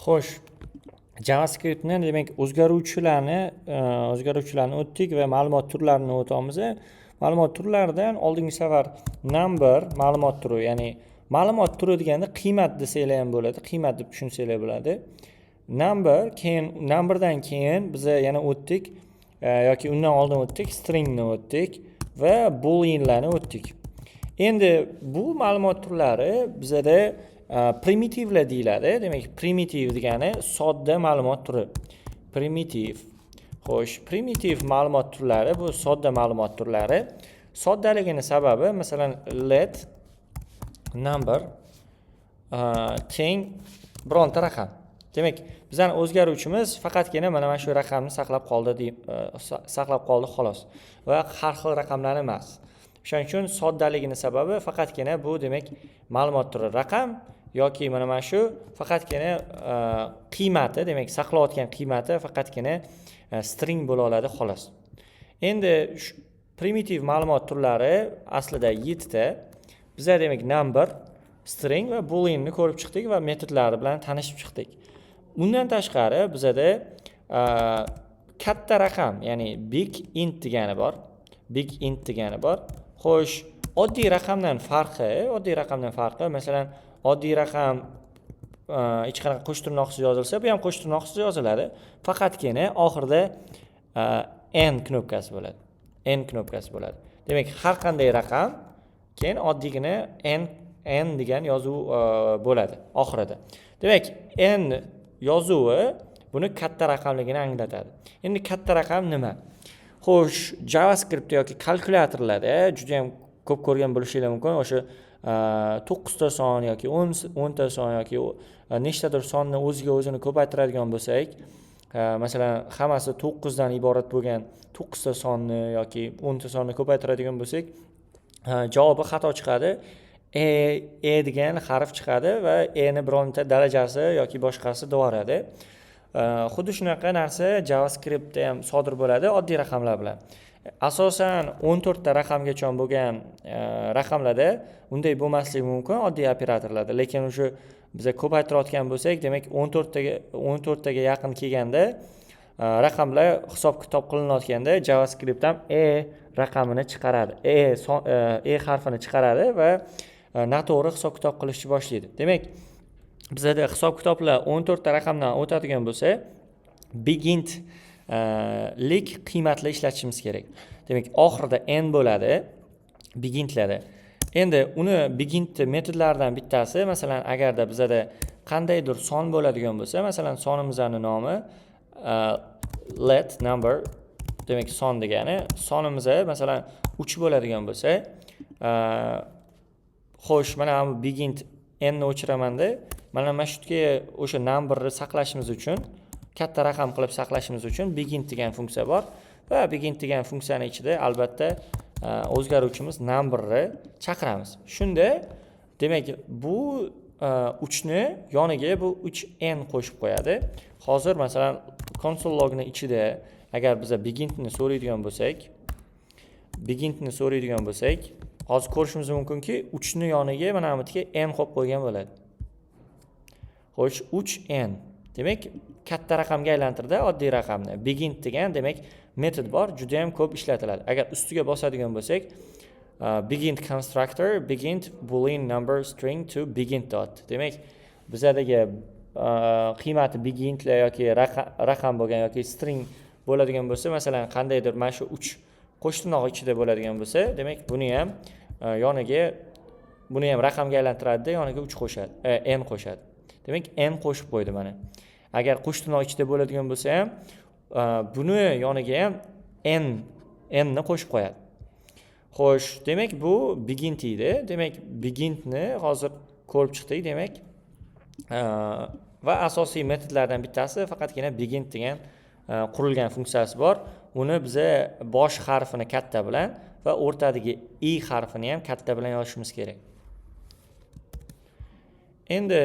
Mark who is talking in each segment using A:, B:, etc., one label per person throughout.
A: Xo'sh, JavaScriptni demak o'zgaruvchilarni o'tdik va ma'lumot turlarini o'tamiz. Ma'lumot turlaridan oldingi safar number ma'lumot turi, ya'ni ma'lumot turi deganda qiymat desanglar ham bo'ladi, qiymat deb tushunsanglar bo'ladi. Numberdan keyin biz yana o'tdik yoki undan oldin o'tdik, stringni o'tdik va booleanlarni o'tdik. Endi bu ma'lumot turlari bizada primitivlar deyiladi. Demak, primitiv degani sodda ma'lumot turi. Primitiv. Xo'sh, primitiv ma'lumot turlari bu sodda ma'lumot turlari. Soddaligini sababi, masalan, let number teng bironta raqam. Demak, bizning o'zgaruvchimiz faqatgina mana shu raqamni saqlab qoldi xolos va har xil raqamlar emas. Shuning uchun soddaligini sababi faqatgina bu demak ma'lumot turi raqam yoki mana shu faqatgina qiymati, demak saqlayotgan qiymati faqatgina string bo'la oladi xolos. Endi primitiv ma'lumot turlari aslida 7 ta. Biz demak number, string va booleanni ko'rib chiqdik va metodlari bilan tanishib chiqdik. Bundan tashqari bizada katta raqam, ya'ni big int degani bor. Big int degani bor. Xo'sh, oddiy raqamdan farqi, masalan, oddiy raqam hech qanaqa qo'sh tirnoqsiz yozilsa, bu ham qo'sh tirnoqsiz yoziladi. Faqatgina oxirida n knopkasi bo'ladi. N knopkasi bo'ladi. Demak, har qanday raqam keyin oddiygina n degan yozuv bo'ladi oxirida. Demak, n yozuvi buni katta raqamligini anglatadi. Endi katta raqam nima? Xo'sh, JavaScript yoki kalkulyatorlarda juda ham ko'p ko'rgan bo'lishingiz mumkin. O'sha 9 ta son yoki 10 ta son yoki nechtadir sonni o'zini ko'paytiradigan bo'lsak, masalan, hammasi 9 dan iborat bo'lgan 9 ta sonni yoki 10 ta sonni ko'paytiradigan bo'lsak, javobi xato chiqadi. E degan harf chiqadi va ni bironta darajasi yoki boshqasi do'radi. Xuddi shunaqa narsa JavaScriptda ham sodir bo'ladi oddiy raqamlar bilan. Asosan 14 ta raqamgacha bo'lgan raqamlarda unday bo'lmasligi mumkin oddiy operatorlarda, lekin o'sha biz ko'paytirayotgan bo'lsak, demak 14 taga yaqin kelganda raqamlar hisob-kitob qilinayotganda JavaScript ham raqamini chiqaradi. Harfini chiqaradi va noto'g'ri hisob-kitob qilishni boshlaydi. Demak, bizda hisob-kitoblar 14 ta raqamdan o'tadigan bo'lsa, begint lik qiymatli ishlatishimiz kerak. Demak, oxirida n bo'ladi begintlarda. Endi uni begint metodlaridan bittasi, masalan, agarda bizda qandaydir son bo'ladigan bo'lsa, masalan, sonimizning nomi let number, demak son degani, sonimiz masalan 3 bo'ladigan bo'lsa, xo'sh, mana bu begint n ni o'chiramanda, mana shu yerga o'sha numberni saqlashimiz uchun, katta raqam qilib saqlashimiz uchun begint degan funksiya bor va begint degan funksiyani ichida albatta o'zgaruvchimiz numberni chaqiramiz. Shunda demak bu 3 ni yoniga bu 3n qo'shib qo'yadi. Hozir masalan console logni ichida agar biz begintni so'raydigan bo'lsak, hozir ko'rishimiz mumkinki 3 ni yoniga mana bu yerga n qo'yib qo'ygan bo'ladi. Xo'sh, 3n. Demak, katta raqamga aylantirdi oddiy raqamni. Begint degan demak metod bor, juda ham ko'p ishlatiladi. Agar ustiga bosadigan bo'lsak, begint constructor begint boolean number string to begint dot. Demak, bizdagi qiymati begintlar yoki raqam bo'lgan yoki string bo'ladigan bo'lsa, masalan, qandaydir mana shu 3 qo'sh tirnoq ichida bo'ladigan bo'lsa, demak, buni ham raqamga aylantiradi, yoniga 3 qo'shadi, n qo'shadi. Demak, n qo'shib qo'ydi mana. Agar qo'sh tirnoq ichida bo'ladigan bo'lsa ham, buni yoniga ham n ni qo'shib qo'yadi. Xo'sh, demak bu begint edi. Demak, begintni hozir ko'rib chiqdik, demak. Va asosiy metodlardan bittasi faqatgina begint degan qurilgan funksiyasi bor. Uni biz bosh harfini katta bilan va o'rtadagi harfini ham katta bilan yozishimiz kerak. Endi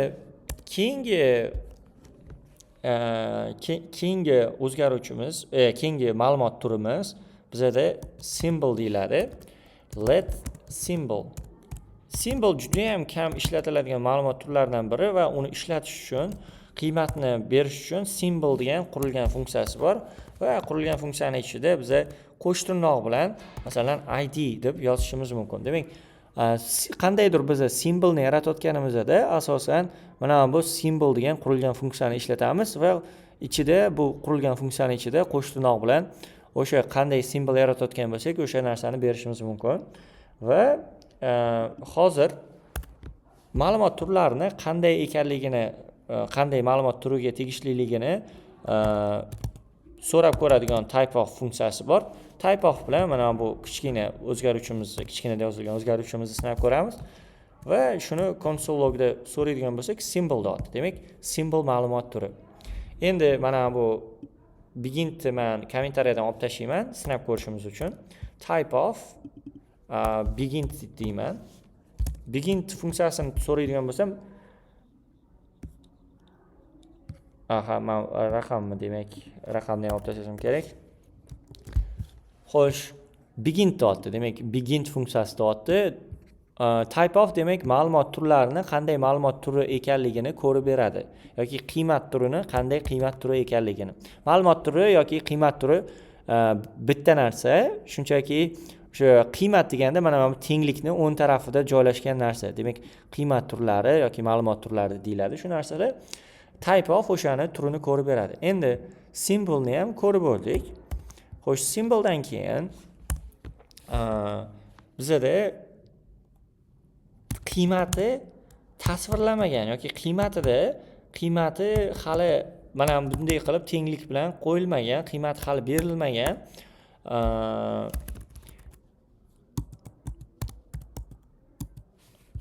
A: keyingi o'zgaruvchimiz, keyingi ma'lumot turimiz bizda symbol deyiladi. Let symbol. Symbol juda ham kam ishlatiladigan ma'lumot turlaridan biri va uni ishlatish uchun qiymatni berish uchun symbol degan qurilgan funksiyasi bor va qurilgan funksiyani ichida biza qo'sh tirnoq bilan masalan id deb yozishimiz mumkin. Demak, qandaydir biz simbolni yaratayotganimizda asosan mana bu symbol degan qurilgan funksiyani ishlatamiz va ichida bu qurilgan funksiyani ichida qo'sh tirnoq bilan o'sha qanday simbol yaratayotgan bo'lsak, o'sha narsani berishimiz mumkin. Va hozir ma'lumot turlarini qanday ekanligini, qanday ma'lumot turiga tegishliligini so'rab ko'radigan type of funksiyasi bor. Type of bilan mana bu kichkina o'zgaruvchimizni, kichkinada yozilgan o'zgaruvchimizni sinab ko'ramiz va shuni console logda so'raydigan bo'lsak, symbol dot. Demak, symbol ma'lumot turi. Endi mana bu begin-ni men kommentariyadan olib tashlayman sinab ko'rishimiz uchun. Type of begin deyman. Begin funksiyasini so'raydigan bo'lsam, men raqamni, demak, raqamni ham olib tashlashim kerak. Xo'sh, begin dot, demak, begin funksiyasi dotdi. Type of demak, ma'lumot turlarini qanday ma'lumot turi ekanligini ko'rib beradi yoki qiymat turini qanday qiymat turi ekanligini. Ma'lumot turi yoki qiymat turi bitta narsa, shunchaki o'sha qiymat deganda mana bu tenglikni o'ng tarafida joylashgan narsa. Demak, qiymat turlari yoki ma'lumot turlari deyiladi. Shu narsada type of o'shani turini ko'rib beradi. Endi symbolni ham ko'rib bo'ldik. Xo'sh, symboldan keyin bizada qiymati tasvirlamagan yoki qiymati hali mana bunday qilib tenglik bilan qo'yilmagan, qiymati hali berilmagan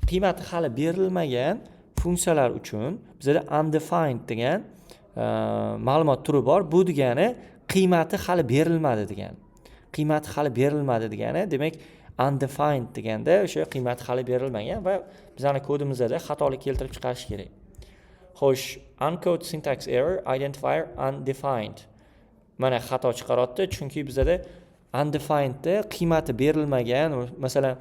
A: qiymati hali berilmagan funksiyalar uchun bizda undefined degan ma'lumot turi bor. Bu degani qiymati hali berilmadi degani. Qiymati hali berilmadi degani, demak undefined deganda o'sha qiymati hali berilmagan va bizning kodimizda xatolik keltirib chiqarish kerak. Xo'sh, uncode syntax error identifier undefined. Mana xato chiqaryapti, chunki bizda undefinedda qiymati berilmagan, masalan,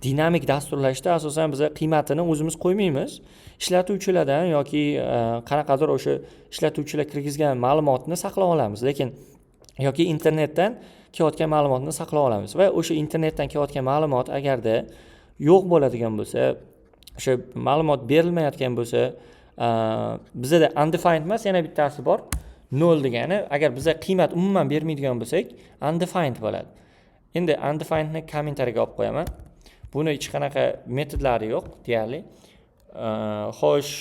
A: dinamik dasturlashda asosan biz qiymatini o'zimiz qo'ymaymiz. Ishlatuvchilardan yoki qanaqadir o'sha ishlatuvchilar kirgizgan ma'lumotni saqlab olamiz, lekin yoki internetdan kelayotgan ma'lumotni saqlab olamiz va o'sha internetdan kelayotgan ma'lumot agarda yo'q bo'ladigan bo'lsa, o'sha ma'lumot berilmayotgan bo'lsa, bizda undefined emas, yana bittasi bor, null degani. Agar biza qiymat umuman bermaydigan bo'lsak, undefined bo'ladi. Endi undefinedni kommentariga olib qo'yaman. Buni hech qanaqa metodlari yo'q deyarli. Xo'sh,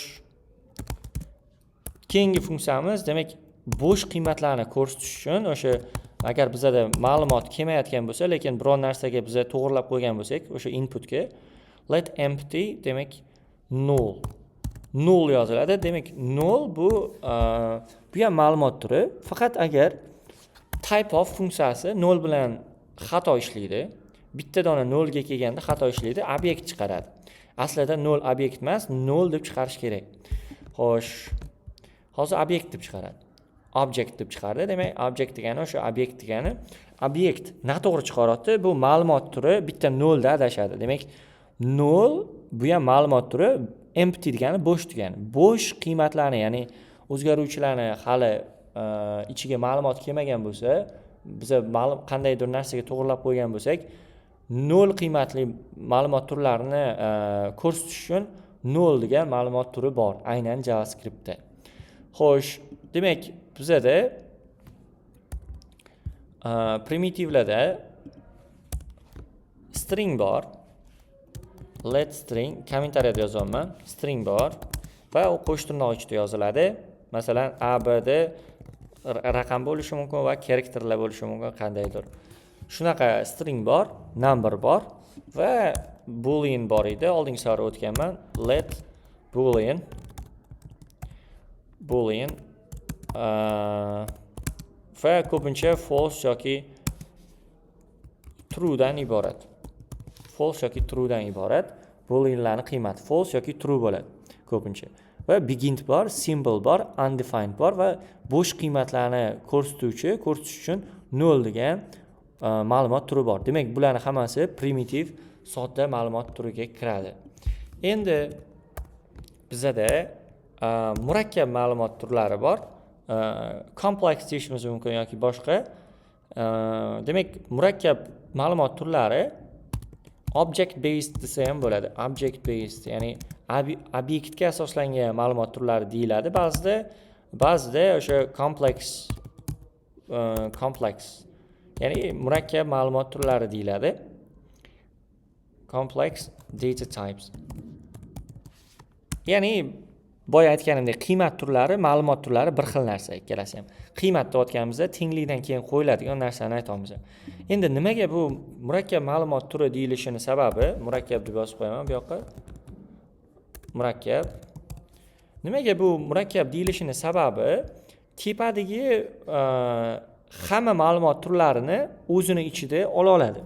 A: keyingi funksiyamiz, demak, bo'sh qiymatlarni ko'rsatish uchun o'sha agar bizda ma'lumot kelmayotgan bo'lsa, lekin biror narsaga biz to'g'rilab qo'ygan bo'lsak, o'sha inputga let empty, demak, null. Null yoziladi. Demak, null bu ham ma'lumot turi, faqat agar type of funksiyasi null bilan xato ishlaydi. Bitta dona 0 ga kelganda xato ishlaydi, obyekt chiqaradi. Aslida 0 obyekt emas, 0 deb chiqarish kerak. Xo'sh, hozir obyekt deb chiqaradi. Object deb chiqardi. Demak, object degani o'sha obyekt degani. Obyekt noto'g'ri chiqaryapti. Bu ma'lumot turi bitta 0 da adashadi. Demak, 0 bu ham ma'lumot turi, empty degani bo'sh degani. Bo'sh qiymatlarni, ya'ni o'zgaruvchilarni hali ichiga ma'lumot kelmagan bo'lsa, biz qandaydir narsaga to'g'rilab qo'ygan bo'lsak, 0 qiymatli ma'lumot turlarini ko'rsatish uchun 0 degan ma'lumot turi bor, aynan JavaScriptda. Xo'sh, demak, bizda primitivlarda string bor. Let string kommentariyada yozaman. String bor va u qo'sh tirnoq ichida yoziladi. Masalan, abd raqam bo'lishi mumkin va karakterlar bo'lishi mumkin, qandaydir. Shunaqa string bor, number bor va boolean bor edi. Oldingi safar o'tganman. Let boolean va ko'pincha false yoki true dan iborat. False yoki true dan iborat. Booleanlarning qiymati false yoki true bo'ladi ko'pincha. Va begin bor, symbol bor, undefined bor va bo'sh qiymatlarni ko'rsatish uchun 0 degan ma'lumot turi bor. Demak, bularning hammasi primitiv, sodda ma'lumot turiga kiradi. Endi bizda murakkab ma'lumot turlari bor. Kompleks deyishimiz mumkin yoki boshqa. Demak, murakkab ma'lumot turlari object based desa ham bo'ladi. Object based, ya'ni obyektga asoslangan ma'lumot turlari deyiladi. Ba'zida o'sha kompleks, ya'ni murakkab ma'lumot turlari deyiladi. Complex data types. Ya'ni boya aytganimdek, qiymat turlari, ma'lumot turlari bir xil narsa ikkalasi ham. Qiymat deyotganimizda tenglikdan keyin qo'yiladigan narsani aytamiz. Endi nimaga bu murakkab ma'lumot turi deyilishini sababi, murakkab deb yozib qo'yaman bu yoqqa. Murakkab. Nimaga bu murakkab deyilishining sababi, tepadagi hamma ma'lumot turlarini o'zini ichida ola oladi.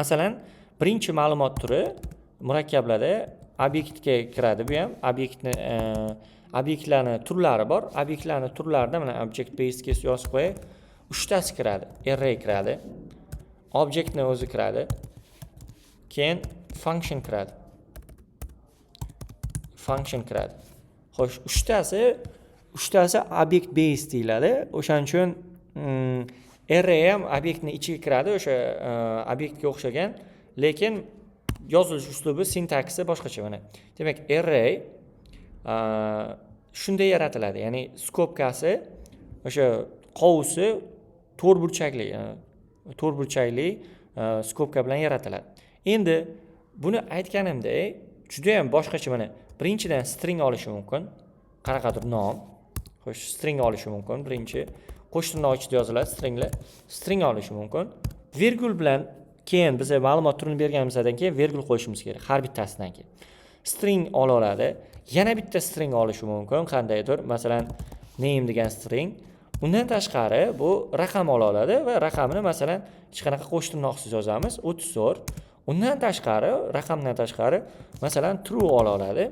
A: Masalan, birinchi ma'lumot turi murakkablarda obyektga kiradi. Bu ham obyektlarning turlari bor. Obyektlarning turlarida mana object based ga yozib qo'yay. 3 tasi kiradi. Array kiradi. Objektning o'zi kiradi. Keyin function kiradi. Xo'sh, 3 tasi object based deyiladi. O'shaning uchun array ham obyektning ichiga kiradi, o'sha obyektga o'xshagan, lekin yozilish uslubi, sintaksi boshqacha mana. Demak, array shunday yaratiladi. Ya'ni skobkasi o'sha qovusi to'rtburchakli skobka bilan yaratiladi. Endi buni aytganimdek, juda ham boshqacha mana. Birinchidan string olishi mumkin. Qanaqadir nom. Xo'sh, string olishi mumkin birinchi. Qo'sh tirnoq ichida yoziladi string olishi mumkin. Virgul bilan keyin biz ma'lumot turini berganimizdan keyin virgul qo'yishimiz kerak har bittasidan keyin. String ola oladi. Yana bitta string olishi mumkin, qandaydir, masalan, name degan string. Undan tashqari bu raqam ola oladi va raqamni masalan hech qanaqa qo'sh tirnoqsiz yozamiz, 34. Undan tashqari, raqamdan tashqari, masalan, true ola oladi,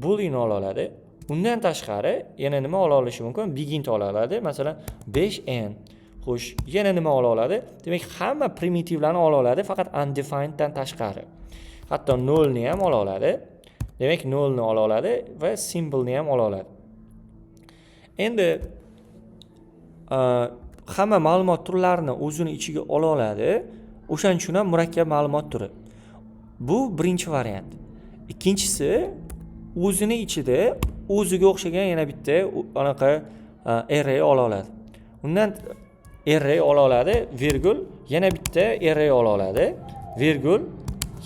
A: boolean ola oladi. Undan tashqari yana nima ola olishi mumkin? Begin ola oladi, masalan, 5n. Xo'sh, yana nima ola oladi? Demak, hamma primitivlarni ola oladi, faqat undefined dan tashqari. Hatto null ni ham ola oladi. Demak, null ni ola oladi va symbol ni ham ola oladi. Endi hamma ma'lumot turlarini o'zini ichiga ola oladi. O'shaning uchun ham murakkab ma'lumot turi. Bu birinchi variant. Ikkinchisi, o'zini ichida o'ziga o'xshagan yana bitta anaqa array ola oladi. Undan array ola oladi, virgul, yana bitta array ola oladi, virgul,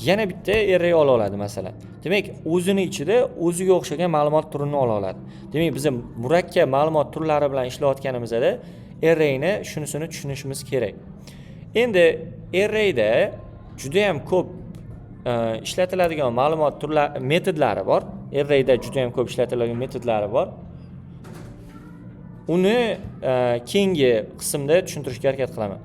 A: yana bitta array ola oladi masalan. Demak, o'zini ichida o'ziga o'xshagan ma'lumot turini ola oladi. Demak, biz murakkab ma'lumot turlari bilan ishlayotganimizda arrayni shunisini tushunishimiz kerak. Endi arrayda juda ham ko'p ishlatiladigan ma'lumot turlari metodlari bor. Arrayda juda ham ko'p ishlatiladigan metodlari bor. Uni keyingi qismda tushuntirishga harakat qilaman.